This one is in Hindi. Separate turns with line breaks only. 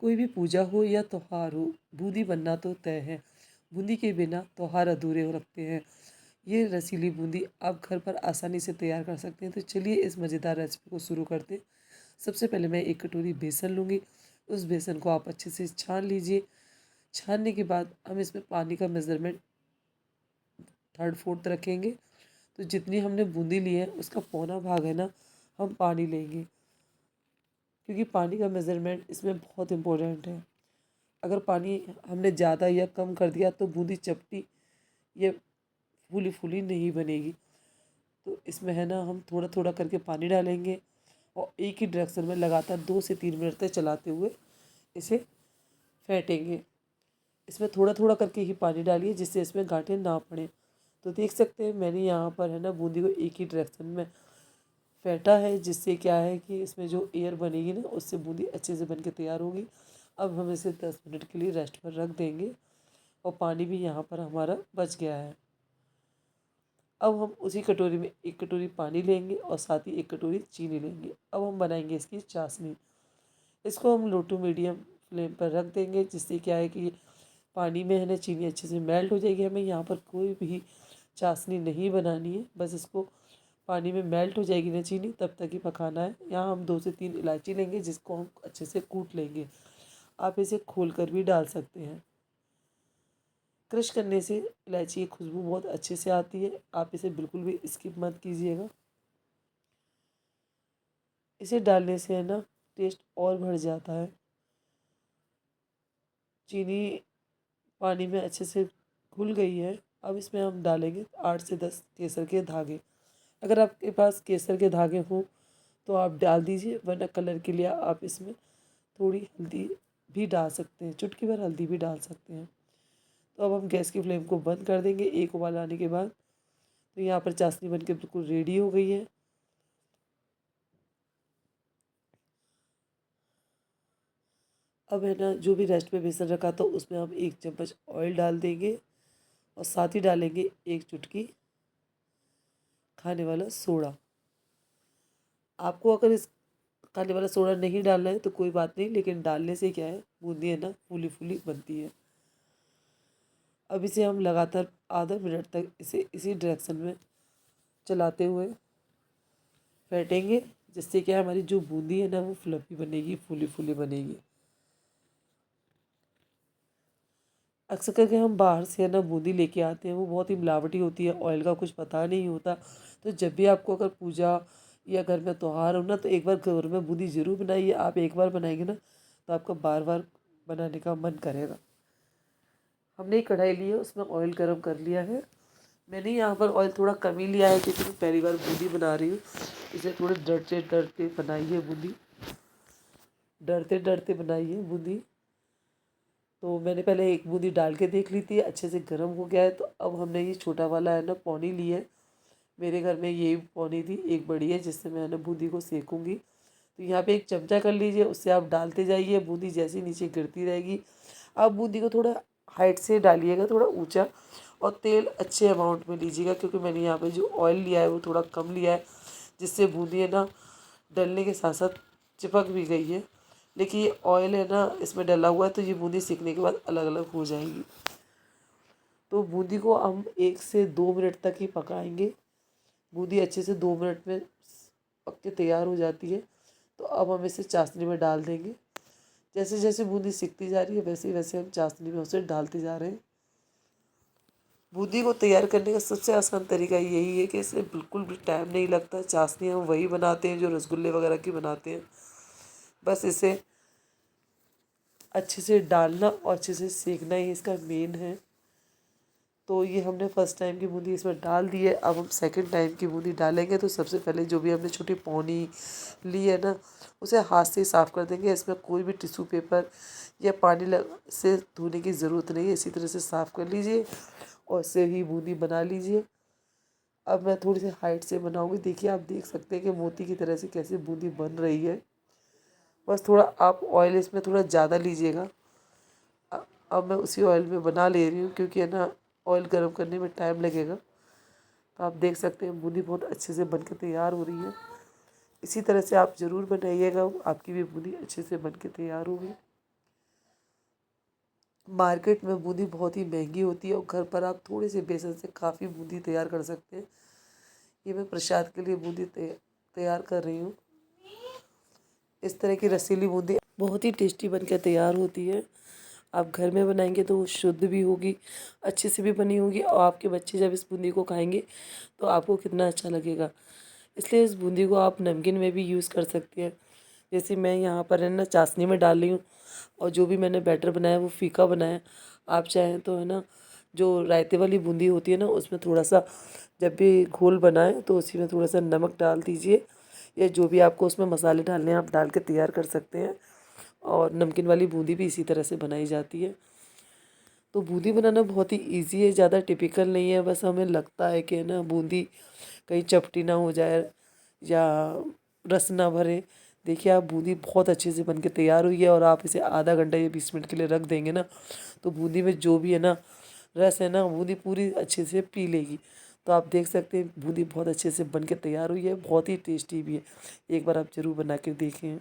कोई भी पूजा हो या त्योहार हो, बूंदी बनना तो तय है। बूंदी के बिना त्योहार अधूरे हो लगते हैं। ये रसीली बूंदी आप घर पर आसानी से तैयार कर सकते हैं। तो चलिए इस मज़ेदार रेसिपी को शुरू करते हैं। सबसे पहले मैं 1 कटोरी बेसन लूँगी। उस बेसन को आप अच्छे से छान लीजिए। छानने के बाद हम इसमें पानी का मेज़रमेंट 1/3 रखेंगे। तो जितनी हमने बूंदी ली है उसका पौना भाग है ना, हम पानी लेंगे, क्योंकि पानी का मेज़रमेंट इसमें बहुत इम्पोर्टेंट है। अगर पानी हमने ज़्यादा या कम कर दिया तो बूंदी चपटी या फूली फूली नहीं बनेगी। तो इसमें है ना, हम थोड़ा थोड़ा करके पानी डालेंगे और एक ही डायरेक्शन में लगातार 2 से 3 मिनट तक चलाते हुए इसे फेंटेंगे। इसमें थोड़ा थोड़ा करके ही पानी डालिए, जिससे इसमें गांठें ना पड़ें। तो देख सकते हैं मैंने यहाँ पर है ना, बूंदी को एक ही डायरेक्शन में फेंटा है, जिससे क्या है कि इसमें जो एयर बनेगी ना, उससे बूंदी अच्छे से बन के तैयार होगी। अब हम इसे 10 मिनट के लिए रेस्ट पर रख देंगे और पानी भी यहाँ पर हमारा बच गया है। अब हम उसी कटोरी में 1 कटोरी पानी लेंगे और साथ ही 1 कटोरी चीनी लेंगे। अब हम बनाएंगे इसकी चाशनी। इसको हम लो टू मीडियम फ्लेम पर रख देंगे, जिससे क्या है कि पानी में है ना, चीनी अच्छे से मेल्ट हो जाएगी। हमें यहाँ पर कोई भी चाशनी नहीं बनानी है, बस इसको पानी में मेल्ट हो जाएगी ना चीनी, तब तक ही पकाना है। यहाँ हम 2 से 3 इलायची लेंगे, जिसको हम अच्छे से कूट लेंगे। आप इसे खोल कर भी डाल सकते हैं। क्रश करने से इलायची की खुशबू बहुत अच्छे से आती है। आप इसे बिल्कुल भी स्किप मत कीजिएगा। इसे डालने से है ना, टेस्ट और बढ़ जाता है। चीनी पानी में अच्छे से घुल गई है। अब इसमें हम डालेंगे 8 से 10 केसर के धागे। अगर आपके पास केसर के धागे हों तो आप डाल दीजिए, वरना कलर के लिए आप इसमें थोड़ी हल्दी भी डाल सकते हैं, चुटकी भर हल्दी भी डाल सकते हैं। तो अब हम गैस की फ्लेम को बंद कर देंगे एक उबाल आने के बाद। तो यहाँ पर चाशनी बनके बिल्कुल रेडी हो गई है। अब है ना, जो भी रेस्ट में बेसन रखा था उसमें हम 1 चम्मच ऑयल डाल देंगे और साथ ही डालेंगे 1 चुटकी खाने वाला सोडा। आपको अगर इस खाने वाला सोडा नहीं डालना है तो कोई बात नहीं, लेकिन डालने से क्या है, बूंदी है ना, फूली फूली बनती है। अब इसे हम लगातार आधा मिनट तक इसे इसी डायरेक्शन में चलाते हुए फेंटेंगे, जिससे क्या है, हमारी जो बूंदी है ना, वो फ्लफी बनेगी, फूली फूली बनेगी। अक्सर करके हम बाहर से है ना बूंदी लेके आते हैं, वो बहुत ही मिलावटी होती है, ऑयल का कुछ पता नहीं होता। तो जब भी आपको अगर पूजा या घर में त्योहार हो ना, तो एक बार घर में बूंदी ज़रूर बनाइए। आप एक बार बनाएंगे ना, तो आपका बार बार बनाने का मन करेगा। हमने एक कढ़ाई ली है, उसमें ऑयल गर्म कर लिया है। मैंने यहाँ पर ऑयल थोड़ा कम ही लिया है, क्योंकि मैं पहली बार बूंदी बना रही हूँ। इसे थोड़े डरते डरते बनाइए बूंदी, डरते डरते बनाइए बूंदी। तो मैंने पहले एक बूंदी डाल के देख ली थी, अच्छे से गर्म हो गया है। तो अब हमने ये छोटा वाला है ना पौनी ली है। मेरे घर में ये पौनी थी, एक बड़ी है, जिससे मैं है ना बूंदी को सेकूँगी। तो यहाँ पे एक चमचा कर लीजिए, उससे आप डालते जाइए, बूंदी जैसी नीचे गिरती रहेगी। आप बूंदी को थोड़ा हाइट से डालिएगा, थोड़ा ऊंचा, और तेल अच्छे अमाउंट में लीजिएगा, क्योंकि मैंने यहाँ पे जो ऑयल लिया है वो थोड़ा कम लिया है, जिससे बूंदी है ना, डलने के साथ साथ चिपक भी गई है। लेकिन ये ऑयल है ना, इसमें डला हुआ है, तो ये बूंदी सीखने के बाद अलग अलग हो जाएगी। तो बूंदी को हम 1 से 2 मिनट तक ही पकाएंगे। बूंदी अच्छे से 2 मिनट में पक के तैयार हो जाती है। तो अब हम इसे चाशनी में डाल देंगे। जैसे जैसे बूंदी सिकती जा रही है, वैसे वैसे हम चाशनी में उसे डालते जा रहे हैं। बूंदी को तैयार करने का सबसे आसान तरीका यही है कि इसे बिल्कुल भी टाइम नहीं लगता। चाशनी हम वही बनाते हैं जो रसगुल्ले वगैरह की बनाते हैं। बस इसे अच्छे से डालना और अच्छे से सेकना ही इसका मेन है। तो ये हमने फर्स्ट टाइम की बूंदी इसमें डाल दी है। अब हम सेकंड टाइम की बूंदी डालेंगे। तो सबसे पहले जो भी हमने छोटी पौनी ली है ना, उसे हाथ से साफ़ कर देंगे। इसमें कोई भी टिश्यू पेपर या पानी से धोने की ज़रूरत नहीं है। इसी तरह से साफ़ कर लीजिए और इससे ही बूंदी बना लीजिए। अब मैं थोड़ी सी हाइट से बनाऊंगी। देखिए, आप देख सकते हैं कि मोती की तरह से कैसे बूंदी बन रही है। बस थोड़ा आप ऑयल इसमें थोड़ा ज़्यादा लीजिएगा। अब मैं उसी ऑयल में बना ले रही हूँ, क्योंकि है ना, ऑयल गर्म करने में टाइम लगेगा। तो आप देख सकते हैं बूंदी बहुत अच्छे से बनकर तैयार हो रही है। इसी तरह से आप ज़रूर बनाइएगा, आपकी भी बूंदी अच्छे से बनकर तैयार होगी। मार्केट में बूंदी बहुत ही महंगी होती है और घर पर आप थोड़े से बेसन से काफ़ी बूंदी तैयार कर सकते हैं। ये मैं प्रसाद के लिए बूंदी तैयार कर रही हूँ। इस तरह की रसीली बूंदी बहुत ही टेस्टी बनकर तैयार होती है। आप घर में बनाएंगे तो वो शुद्ध भी होगी, अच्छे से भी बनी होगी, और आपके बच्चे जब इस बूंदी को खाएंगे तो आपको कितना अच्छा लगेगा। इसलिए इस बूंदी को आप नमकीन में भी यूज़ कर सकते हैं। जैसे मैं यहाँ पर है ना चाशनी में डाल रही हूँ, और जो भी मैंने बैटर बनाया वो फीका बनाया। आप चाहें तो है ना जो रायते वाली बूंदी होती है ना, उसमें थोड़ा सा जब भी घोल बनाए तो उसी में थोड़ा सा नमक डाल दीजिए, या जो भी आपको उसमें मसाले डालने हैं आप डाल के तैयार कर सकते हैं। और नमकीन वाली बूंदी भी इसी तरह से बनाई जाती है। तो बूंदी बनाना बहुत ही इजी है, ज़्यादा टिपिकल नहीं है। बस हमें लगता है कि है ना बूंदी कहीं चपटी ना हो जाए या रस ना भरे। देखिए आप बूंदी बहुत अच्छे से बनके तैयार हुई है, और आप इसे आधा घंटा या 20 मिनट के लिए रख देंगे ना, तो बूंदी में जो भी है ना रस है ना, बूंदी पूरी अच्छे से पी लेगी। तो आप देख सकते हैं बूंदी बहुत अच्छे से बनके तैयार हुई है, बहुत ही टेस्टी भी है। एक बार आप ज़रूर बना के देखें।